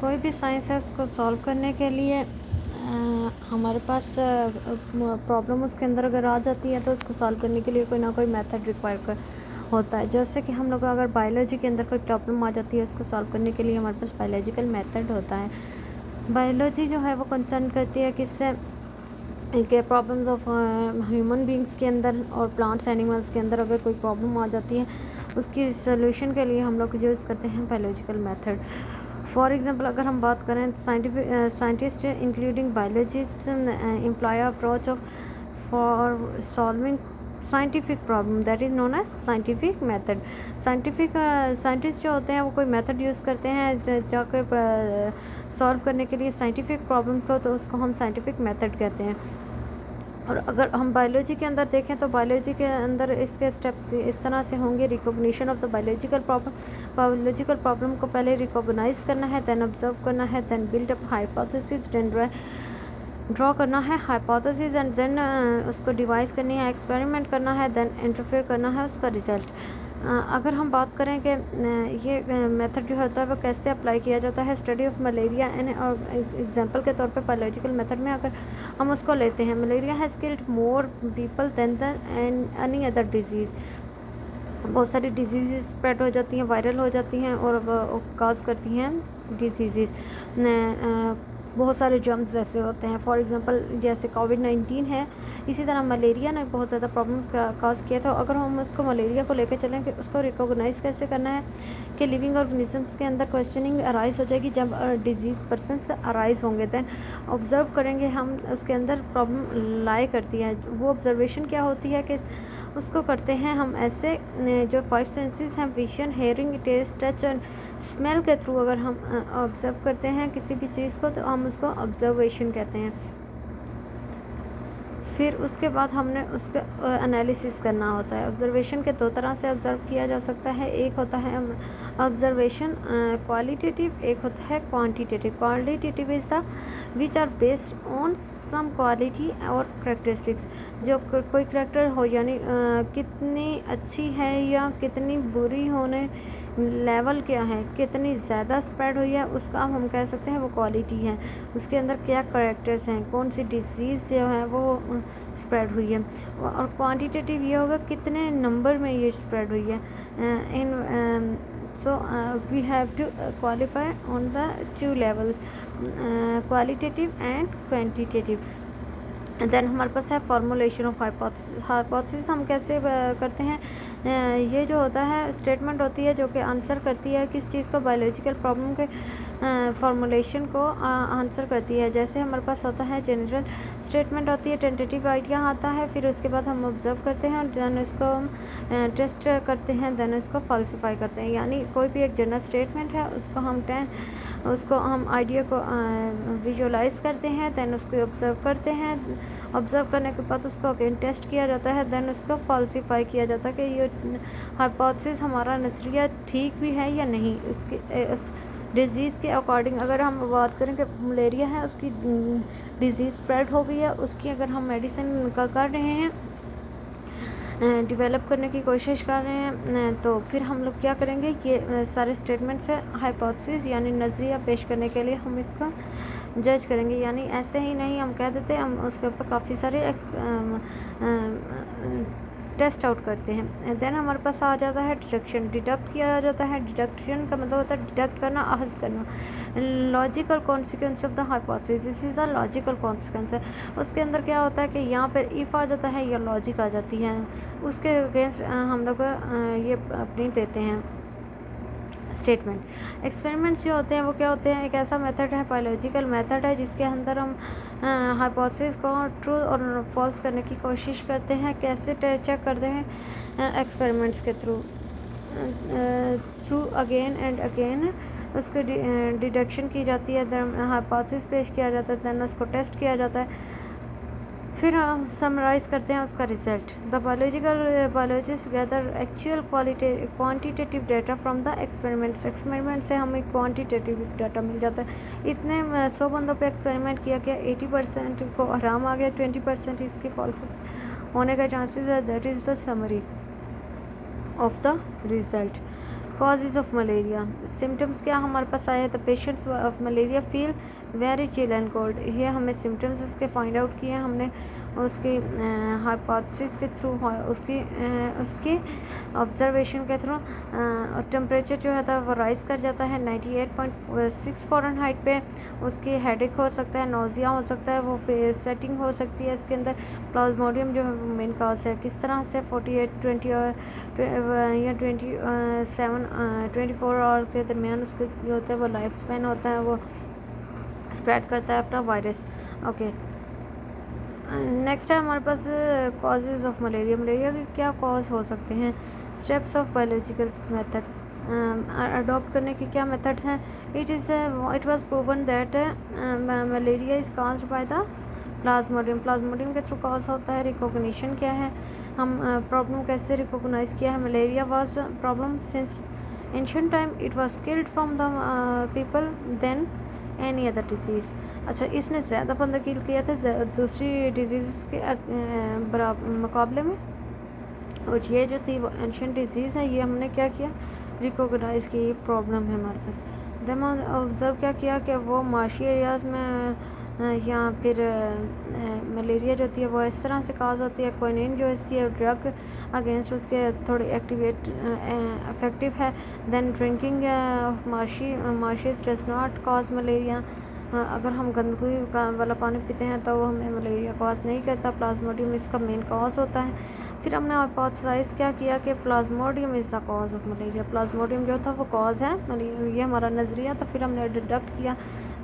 कोई भी साइंस है उसको सॉल्व करने के लिए हमारे पास प्रॉब्लम उसके अंदर अगर आ जाती है तो उसको सॉल्व करने के लिए कोई ना कोई मेथड रिक्वायर कर होता है। जैसे कि हम लोग अगर बायोलॉजी के अंदर कोई प्रॉब्लम आ जाती है उसको सॉल्व करने के लिए हमारे पास बायोलॉजिकल मेथड होता है। बायोलॉजी जो है वो कंसर्न करती है किससे के प्रॉब्लम्स ऑफ ह्यूमन बींग्स के अंदर और प्लांट्स एनिमल्स के अंदर अगर कोई प्रॉब्लम आ जाती है उसकी सोल्यूशन के लिए हम लोग यूज़ करते हैं बायोलॉजिकल मेथड। फॉर एग्जांपल अगर हम बात करें scientist including biologist employ approach of for solving scientific problem that is known as scientific method. Scientist जो होते हैं वो कोई मेथड यूज़ करते हैं जाकर सॉल्व करने के लिए साइंटिफिक प्रॉब्लम को, तो उसको हम साइंटिफिक मेथड कहते हैं। और अगर हम बायोलॉजी के अंदर देखें तो बायोलॉजी के अंदर इसके स्टेप्स इस तरह से होंगे। Recognition of the biological problem को पहले रिकॉग्नाइज करना है, देन ऑब्जर्व करना है, then build up hypothesis, then draw करना है हाइपोथेसिस एंड देन उसको डिवाइस करनी है, एक्सपेरिमेंट करना है, देन इंटरफेयर करना है उसका रिजल्ट। अगर हम बात करें कि ये मेथड जो होता है वो कैसे अप्लाई किया जाता है, study of malaria and example के तौर पे बायोलॉजिकल मेथड में अगर हम उसको लेते हैं, malaria has killed more people than any other disease. बहुत सारी डिजीज़ स्प्रेड हो जाती हैं, वायरल हो जाती हैं और काज करती हैं डिजीज़। बहुत सारे जर्म्स वैसे होते हैं, फॉर एग्जांपल जैसे कोविड-19 है, इसी तरह मलेरिया ने बहुत ज़्यादा प्रॉब्लम काज किया था। अगर हम उसको मलेरिया को लेकर चलें कि उसको रिकॉग्नाइज़ कैसे करना है कि लिविंग ऑर्गेनिजम्स के अंदर क्वेश्चनिंग अराइज हो जाएगी जब डिजीज़ पर्सन से अराइज होंगे, देन ऑब्ज़र्व करेंगे हम उसके अंदर प्रॉब्लम लाई करती है। वो ऑब्जर्वेशन क्या होती है कि उसको करते हैं हम ऐसे जो 5 सेंसेस हैं, vision, hearing, taste, touch and smell के थ्रू अगर हम ऑब्ज़र्व करते हैं किसी भी चीज़ को तो हम उसको ऑब्ज़र्वेशन कहते हैं। फिर उसके बाद हमने उसका एनालिसिस करना होता है। ऑब्ज़र्वेशन के 2 तरह से ऑब्ज़र्व किया जा सकता है। एक होता है ऑब्ज़र्वेशन क्वालिटेटिव, एक होता है quantitative. Qualitative is the which are based on some quality और करेक्टरिस्टिक्स। जो कोई करेक्टर हो यानी कितनी अच्छी है या कितनी बुरी होने लेवल क्या है, कितनी ज़्यादा स्प्रेड हुई है, उसका हम कह सकते हैं वो क्वालिटी है। उसके अंदर क्या करेक्टर्स हैं, कौन सी डिसीज़ जो है वो स्प्रेड हुई है। और क्वांटिटेटिव ये होगा कितने नंबर में ये स्प्रेड हुई है। इन so we have to qualify on the 2 levels, qualitative and quantitative. Then हमारे पास है फॉर्मुलेशन ऑफ हाइपोथेसिस। हाइपोथेसिस हम कैसे करते हैं, ये जो होता है स्टेटमेंट होती है जो कि आंसर करती है किस चीज़ को, बायोलॉजिकल प्रॉब्लम के फॉर्मुलेशन को आंसर करती है। जैसे हमारे पास होता है जनरल स्टेटमेंट होती है, टेंटेटिव आइडिया आता है, फिर उसके बाद हम ऑब्जर्व करते हैं, देन इसको हम टेस्ट करते हैं, देन इसको फॉल्सिफाई करते हैं। यानी कोई भी एक जनरल स्टेटमेंट है उसको हम आइडिया को विजुअलाइज करते हैं, देन उसको ऑब्ज़र्व करते हैं, ऑब्ज़र्व करने के बाद उसको अगेन टेस्ट किया जाता है, देन उसको फॉल्सिफाई किया जाता है कि ये हाइपोथेसिस हमारा नज़रिया ठीक भी है या नहीं। उस डिज़ीज़ के अकॉर्डिंग अगर हम बात करें कि मलेरिया है, उसकी डिज़ीज़ स्प्रेड हो गई है, उसकी अगर हम मेडिसिन का कर रहे हैं, डेवलप करने की कोशिश कर रहे हैं, तो फिर हम लोग क्या करेंगे, ये सारे स्टेटमेंट से हाइपोथेसिस यानी नज़रिया पेश करने के लिए हम इसका जज करेंगे। यानी ऐसे ही नहीं हम कह देते, हम उसके ऊपर काफ़ी सारे टेस्ट आउट करते हैं। देन हमारे पास आ जाता है डिडक्शन, डिडक्ट किया जाता है। डिडक्शन का मतलब होता है डिडक्ट करना, अहज़ करना। Logical consequence of the hypothesis, this is a logical consequence है। उसके अंदर क्या होता है कि यहाँ पर इफ़ आ जाता है या लॉजिक आ जाती है, उसके अगेंस्ट हम लोग ये अपनी देते हैं स्टेटमेंट। एक्सपेरिमेंट्स जो होते हैं वो क्या होते हैं, एक ऐसा मेथड है, बायोलॉजिकल मेथड है, जिसके अंदर हम हाइपोथेसिस को ट्रू और फॉल्स करने की कोशिश करते हैं। कैसे चेक करते हैं, एक्सपेरिमेंट्स के थ्रू अगेन एंड अगेन उसकी डिडक्शन की जाती है, देन हाइपोथेसिस पेश किया जाता है, देन उसको टेस्ट किया जाता है, फिर हम समराइज़ करते हैं उसका result. The biologist gather actual quantitative data from the experiment से हमें क्वांटिटेटिव डाटा मिल जाता है। इतने 100 बंदों पे एक्सपेरिमेंट किया गया, 80% को आराम आ गया, 20% इसके फॉल्स होने का चांसेस है। That is the summary of the result. Causes of malaria, symptoms क्या हमारे पास आए हैं, the patients of malaria feel very chill and cold. ये हमें सिम्टम्स उसके फाइंड आउट किए हमने उसकी हाइपोथेसिस के थ्रू, उसकी ऑब्जर्वेशन के थ्रू। टेम्परेचर जो है वो राइज़ कर जाता है 98.6 फ़ारेनहाइट पे। उसकी हेडेक हो सकता है, नोज़िया हो सकता है, वो स्वेटिंग हो सकती है। इसके अंदर प्लाज्मोडियम जो है वो मेन काज है। किस तरह से 48 20 और या 24 आवर के दरमियान उसके जो होता है वो लाइफ स्पैन होता है, वो स्प्रेड करता है अपना वायरस। ओके, नेक्स्ट है हमारे पास कॉजेज़ ऑफ मलेरिया। मलेरिया के क्या कॉज हो सकते हैं, steps of biological method, adopt करने के क्या मेथड हैं। It was proven that malaria is caused by the Plasmodium. Plasmodium के थ्रू कॉज होता है। रिकॉग्निशन क्या है, हम प्रॉब्लम कैसे रिकॉग्नाइज किया है। Malaria was problem since ancient time, it was killed from the people than any other disease. अच्छा, इसने ज़्यादा बंदा किल किया था दूसरी डिजीज़ के मुकाबले में। और ये जो थी वो एंशिएंट डिजीज़ है, ये हमने क्या किया, रिकॉग्नाइज़ की प्रॉब्लम है हमारे पास। देन ऑब्ज़र्व क्या किया कि वो माशी एरियाज़ में या फिर मलेरिया जो होती है वो इस तरह से काज होती है। क्विनिन जो इसकी ड्रग अगेंस्ट उसके थोड़ी एक्टिवेट इफेक्टिव है। देन ड्रिंकिंग माशीज डज नॉट कॉज मलेरिया। अगर हम गंदगी वाला पानी पीते हैं तो वो हमें मलेरिया कॉज नहीं करता। प्लाज्मोडियम इसका मेन कॉज होता है। फिर हमने हाइपोथेसाइज क्या किया कि plasmodium is the cause of malaria. Plasmodium जो था वो कॉज है, ये हमारा नज़रिया था। फिर हमने डिडक्ट किया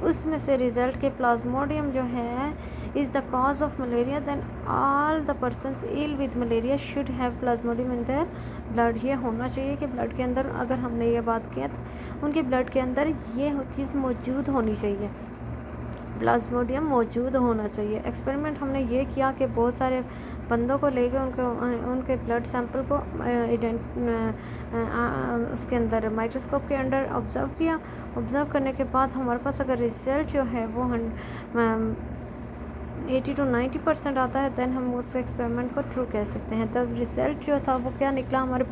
उसमें से रिजल्ट के प्लाज्मोडियम जो है is the cause of malaria. Then all the persons ill with malaria should have plasmodium in their blood. ये होना चाहिए कि ब्लड के अंदर, अगर हमने ये बात किया तो उनके ब्लड के अंदर ये चीज़ मौजूद होनी चाहिए, प्लाज्मोडियम मौजूद होना चाहिए। एक्सपेरिमेंट हमने ये किया कि बहुत सारे बंदों को लेकर उनके ब्लड सैंपल को उसके अंदर माइक्रोस्कोप के अंदर ऑब्ज़र्व किया। ऑब्ज़र्व करने के बाद हमारे पास अगर रिजल्ट जो है वो 80 to 90% आता है, देन हम उस एक्सपेरिमेंट को ट्रू कह सकते हैं। तब रिज़ल्ट जो था वो क्या निकला हमारे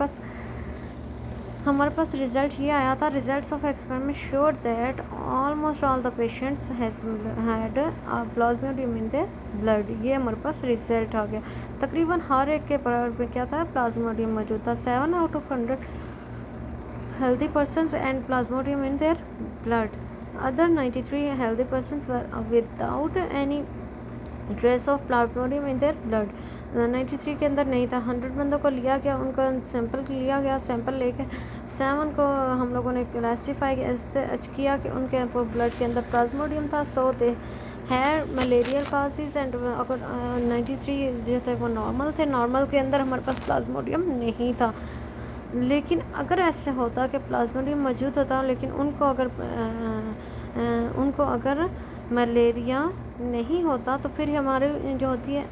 पास रिज़ल्ट ये आया था, results of experiment sure that almost all the patients had Plasmodium in their blood. ये हमारे पास रिजल्ट आ गया। तकरीबन हर एक के ब्लड में क्या था, प्लाज्मोडियम मौजूद था। 7 out of 100 healthy persons and plasmodium in their blood. Other 93 healthy persons were without any trace of plasmodium in their blood. 93 के अंदर नहीं था। 100 बंदों को लिया गया, उनका सैंपल लिया गया। सैंपल लेके 7 को हम लोगों ने क्लासीफाई किया कि उनके ब्लड के अंदर प्लाज्मोडियम था। सो दे है मलेरियल काजेज एंड अगर 93 जो थे वो नॉर्मल थे। नॉर्मल के अंदर हमारे पास प्लाज्मोडियम नहीं था। लेकिन अगर ऐसे होता कि प्लाज्मोडियम मौजूद होता लेकिन उनको अगर मलेरिया नहीं होता तो फिर हमारे जो होती है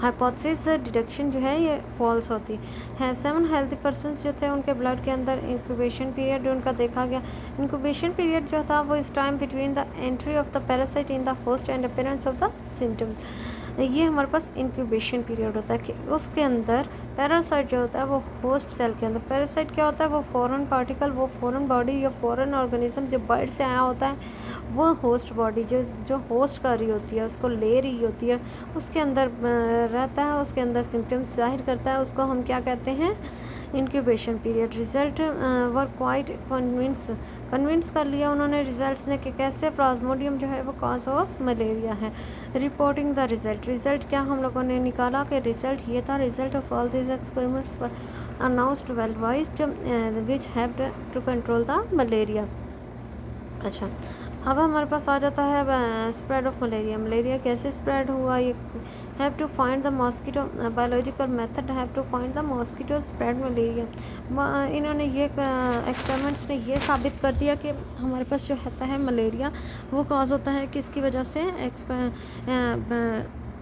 हाइपोथेसिस डिडक्शन जो है ये फॉल्स होती है। 7 हेल्थी पर्सन्स जो थे उनके ब्लड के अंदर इंक्यूबेशन पीरियड उनका देखा गया। इंक्यूबेशन पीरियड जो था वो इस time between the entry of the parasite in the host and appearance of the symptoms. ये हमारे पास इंक्यूबेशन पीरियड होता है कि उसके अंदर पैरासाइट जो होता है वो होस्ट सेल के अंदर, पैरासाइट क्या होता है, वो फॉरेन पार्टिकल, वो फॉरेन बॉडी या फॉरेन ऑर्गेनिज्म जो बाहर से आया होता है वो होस्ट बॉडी जो होस्ट कर रही होती है, उसको ले रही होती है, उसके अंदर रहता है, उसके अंदर सिम्टम्स जाहिर करता है, उसको हम क्या कहते हैं, incubation period. Result were quite convince कर लिया उन्होंने रिजल्ट्स ने कि कैसे प्लाज्मोडियम जो है वो कॉज ऑफ मलेरिया है। रिपोर्टिंग द रिजल्ट क्या हम लोगों ने निकाला कि रिजल्ट ये था, result of all this experiments were announced worldwide which have to control the malaria. अच्छा, अब हमारे पास आ जाता है स्प्रेड ऑफ मलेरिया। मलेरिया कैसे स्प्रेड हुआ, ये have to find the mosquito biological method have to find the mosquito spread malaria. इन्होंने ये एक्सपेरिमेंट्स ने ये साबित कर दिया कि हमारे पास जो होता है मलेरिया वो कॉज होता है किसकी वजह से,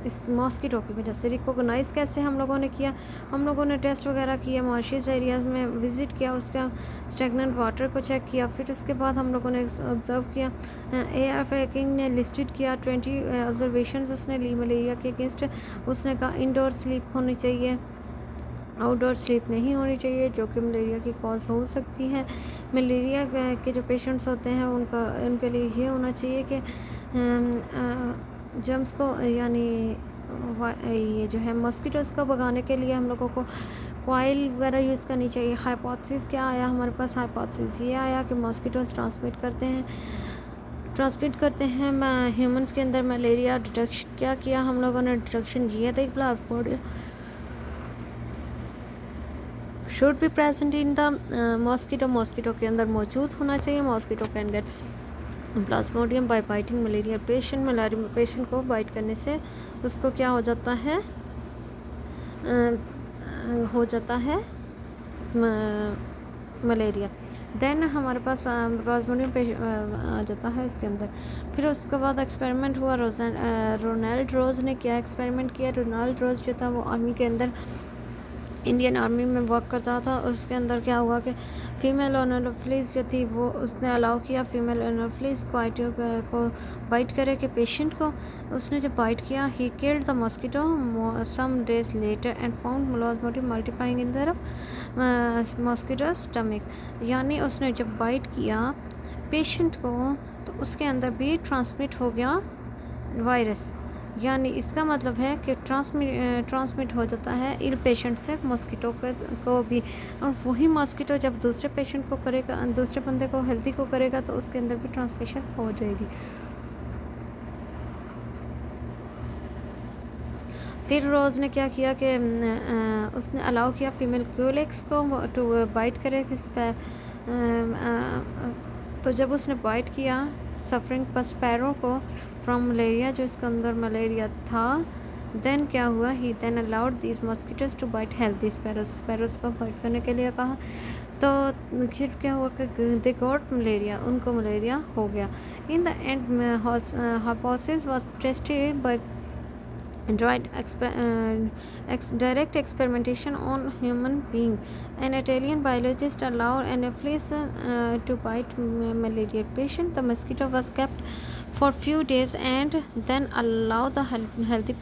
इस मॉस्किटो की वजह से। रिकॉग्नाइज़ कैसे हम लोगों ने किया, हम लोगों ने टेस्ट वगैरह किया, मार्शियस एरियाज़ में विज़िट किया, उसका स्टेगनेंट वाटर को चेक किया, फिर उसके बाद हम लोगों ने ऑब्ज़र्व किया। AF किंग ने लिस्टेड किया 20 ऑब्जर्वेशन उसने ली मलेरिया के अगेंस्ट। उसने कहा इंडोर स्लीप होनी चाहिए, आउटडोर स्लीप नहीं होनी चाहिए, जो कि मलेरिया की कॉज हो सकती है। मलेरिया के जो पेशेंट्स होते हैं उनके लिए ये होना चाहिए कि जर्म्स को यानी ये जो है मॉस्किटोज़ को भगाने के लिए हम लोगों को कॉइल वगैरह यूज़ करनी चाहिए। हाइपोथेसिस क्या आया हमारे पास? हाइपोथेसिस ये आया कि मॉस्किटोज़ ट्रांसमिट करते हैं ह्यूमंस के अंदर मलेरिया। डिटेक्शन क्या किया हम लोगों ने? डिटेक्शन ये था plasmodium should be present in the mosquito के अंदर मौजूद होना चाहिए। Mosquito can get plasmodium by biting malaria patient. Malaria patient को बाइट करने से उसको क्या हो जाता है? मलेरिया। देन हमारे पास प्लाज्मोडियम आ जाता है इसके अंदर। फिर उसके बाद एक्सपेरिमेंट हुआ। रोनाल्ड रोज ने क्या एक्सपेरिमेंट किया? रोनाल्ड रोज जो था वो आर्मी के अंदर, इंडियन आर्मी में वर्क करता था। उसके अंदर क्या हुआ कि फ़ीमेल एनोफिलीज जो थी वो उसने अलाउ किया फीमेल एनोफिलीज को बाइट करे के पेशेंट को। उसने जब बाइट किया, he killed the mosquito some days later and found plasmodium multiplying in the mosquito stomach. यानी उसने जब बाइट किया पेशेंट को तो उसके अंदर भी ट्रांसमिट हो गया वायरस। यानी इसका मतलब है कि ट्रांसमिट हो जाता है इल पेशेंट से मॉस्किटो को भी। और वही मॉस्किटो जब दूसरे पेशेंट को करेगा, दूसरे बंदे को हेल्दी को करेगा, तो उसके अंदर भी ट्रांसमिशन हो जाएगी। फिर रोज़ ने क्या किया कि उसने अलाउ किया फीमेल क्यूलेक्स को टू बाइट करे किस पे। तो जब उसने बाइट किया सफरिंग स्पैरो को फ्रॉम मलेरिया, जो इसके अंदर मलेरिया था, देन क्या हुआ? He then allowed this mosquitoes to bite healthy sparrows को बाइट करने के लिए कहा। तो फिर क्या हुआ कि दे गॉट मलेरिया, उनको मलेरिया हो गया। In the end hypothesis was tested by direct experimentation on human being. An Italian biologist allowed Anopheles to bite malaria patient. The mosquito was kept for few days and then allow the healthy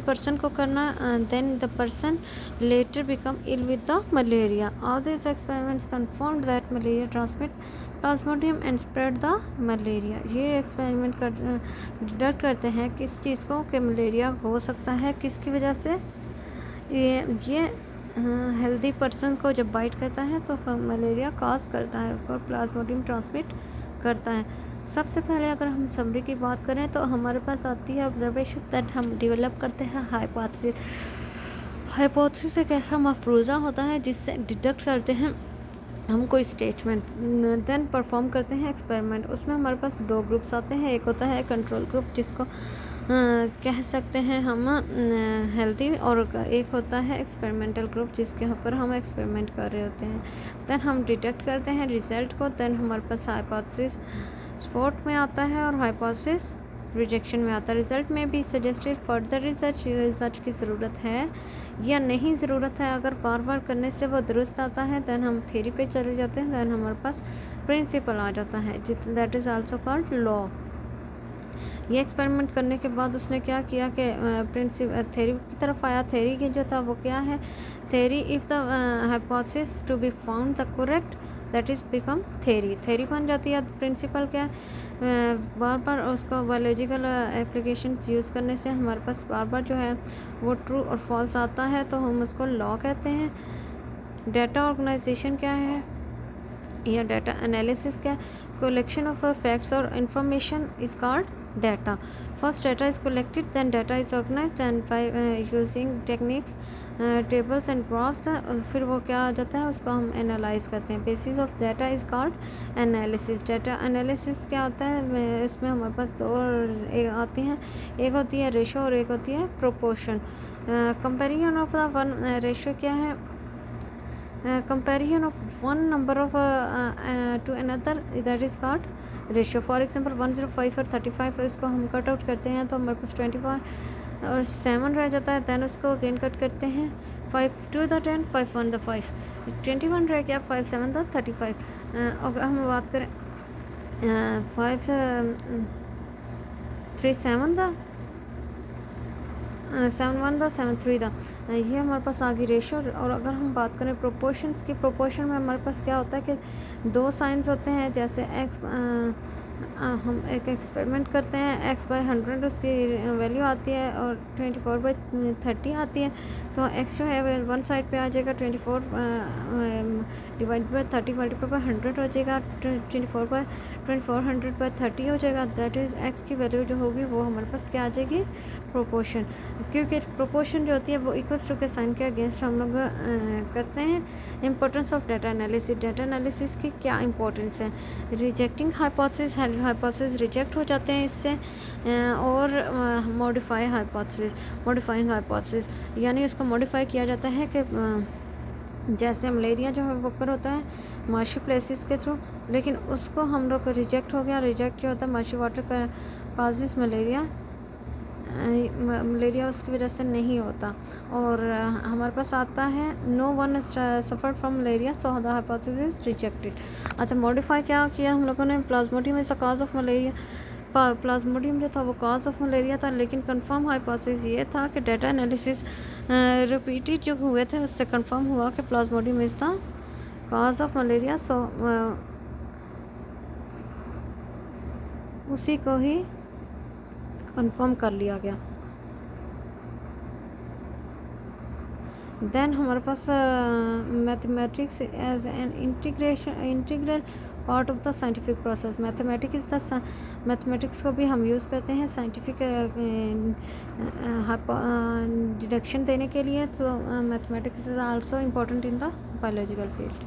person को करना, then the person later become ill with the malaria. All these experiments confirmed that malaria transmit Plasmodium and spread the malaria. ये experiment deduct करते हैं किस चीज़ को कि malaria हो सकता है किसकी वजह से? ये हेल्दी पर्सन को जब बाइट करता है तो मलेरिया कॉज करता है और प्लाज्मोडियम ट्रांसमिट करता है। सबसे पहले अगर हम समरी की बात करें तो हमारे पास आती है ऑब्जर्वेशन, दैट हम डेवलप करते हैं हाइपोथेसिस। हाइपोथेसिस एक ऐसा मफरूज़ा होता है जिससे डिडक्ट करते हैं हम कोई स्टेटमेंट, देन परफॉर्म करते हैं एक्सपेरिमेंट। उसमें हमारे पास दो ग्रुप्स आते हैं। एक होता है कंट्रोल ग्रुप जिसको कह सकते हैं हम हेल्दी, और एक होता है एक्सपेरिमेंटल ग्रुप जिसके ऊपर हम एक्सपेरिमेंट कर रहे होते हैं। देन हम डिटेक्ट करते हैं रिजल्ट को। देन हमारे पास हाइपोथेसिस सपोर्ट में आता है और हाइपोथेसिस रिजेक्शन में आता है। रिजल्ट में भी सजेस्टेड फर्दर रिसर्च की ज़रूरत है या नहीं ज़रूरत है। अगर बार बार करने से वो दुरुस्त आता है देन हम थ्योरी पे चले जाते हैं। देन हमारे पास प्रिंसिपल आ जाता है, that is also called law. ये एक्सपेरिमेंट करने के बाद उसने क्या किया कि थ्योरी की तरफ आया। थ्योरी की जो था वो क्या है? Theory if the hypothesis to be found the correct, that is become theory बन जाती है। प्रिंसिपल क्या है? बार बार उसको बायोलॉजिकल एप्लीकेशन यूज़ करने से हमारे पास बार बार जो है वो ट्रू और फॉल्स आता है, तो हम उसको लॉ कहते हैं। डाटा ऑर्गेनाइजेशन क्या है या डाटा एनालिसिस क्या? कलेक्शन ऑफ फैक्ट्स और information is called data. First data is collected, then data is organised and by using techniques tables and graphs. फिर वो क्या आ जाता है, उसको हम एनालाइज करते हैं। Basis of data is called analysis. Data analysis क्या होता है? इसमें हमारे पास दो आती हैं, एक होती है रेशो और एक होती है proportion. Comparison of the one ratio क्या है? comparison of one number of to another, that is called ratio. For example 105 और 35 इसको हम कट आउट करते हैं तो हमारे पास 25 और 7 रह जाता है। दैन उसको अगेन कट करते हैं 5 2 द 10 5 1 द 5 21 रह गया, 5 7 द 35। अगर हम बात करें 5 3 7 द 7:1 था 7:3 था। ये हमारे पास आ गई रेशो। और अगर हम बात करें प्रोपोर्शंस की, प्रोपोर्शन में हमारे पास क्या होता है कि 2 साइंस होते हैं। जैसे हम एक एक्सपेरिमेंट करते हैं, x/100 उसकी वैल्यू आती है और 24/30 आती है। तो x जो है वन साइड पे आ जाएगा, 24 /30 मल्टीप्लाई बाय 100 हो जाएगा, 24/100/30 हो जाएगा। दैट इज़ x की वैल्यू जो होगी वो हमारे पास क्या आ जाएगी, प्रोपोर्शन। क्योंकि प्रोपोर्शन जो होती है वो इक्वल्स टू के साइन के अगेंस्ट हम लोग करते हैं। Importance of data analysis, data analysis की क्या इंपॉर्टेंस है। रिजेक्टिंग हाइपोथेसिस, हाइपोथेसिस रिजेक्ट हो जाते हैं इससे। और मॉडिफाई हाइपोथेसिस, मॉडिफाइंग हाइपोथेसिस यानी उसको मॉडिफाई किया जाता है कि जैसे मलेरिया जो है वो कर होता है मार्शी प्लेसेस के थ्रू, लेकिन उसको हम लोग को रिजेक्ट हो गया। रिजेक्ट जो होता है मार्शी वाटर का काजिस मलेरिया, मलेरिया उसकी वजह से नहीं होता। और हमारे पास आता है no one suffer from malaria so the hypothesis rejected. अच्छा, मॉडिफाई क्या किया हम लोगों ने, plasmodium is the cause of malaria. Plasmodium जो था वो काज ऑफ मलेरिया था, लेकिन कंफर्म हाइपोथेसिस ये था कि डाटा एनालिसिस रिपीटेड जो हुए थे उससे कंफर्म हुआ कि plasmodium is the cause of malaria. So उसी को ही कंफर्म कर लिया गया। देन हमारे पास mathematics as an integral part of the scientific process. Mathematics को भी हम यूज़ करते हैं साइंटिफिक डिडक्शन देने के लिए। तो mathematics is also important in the biological field.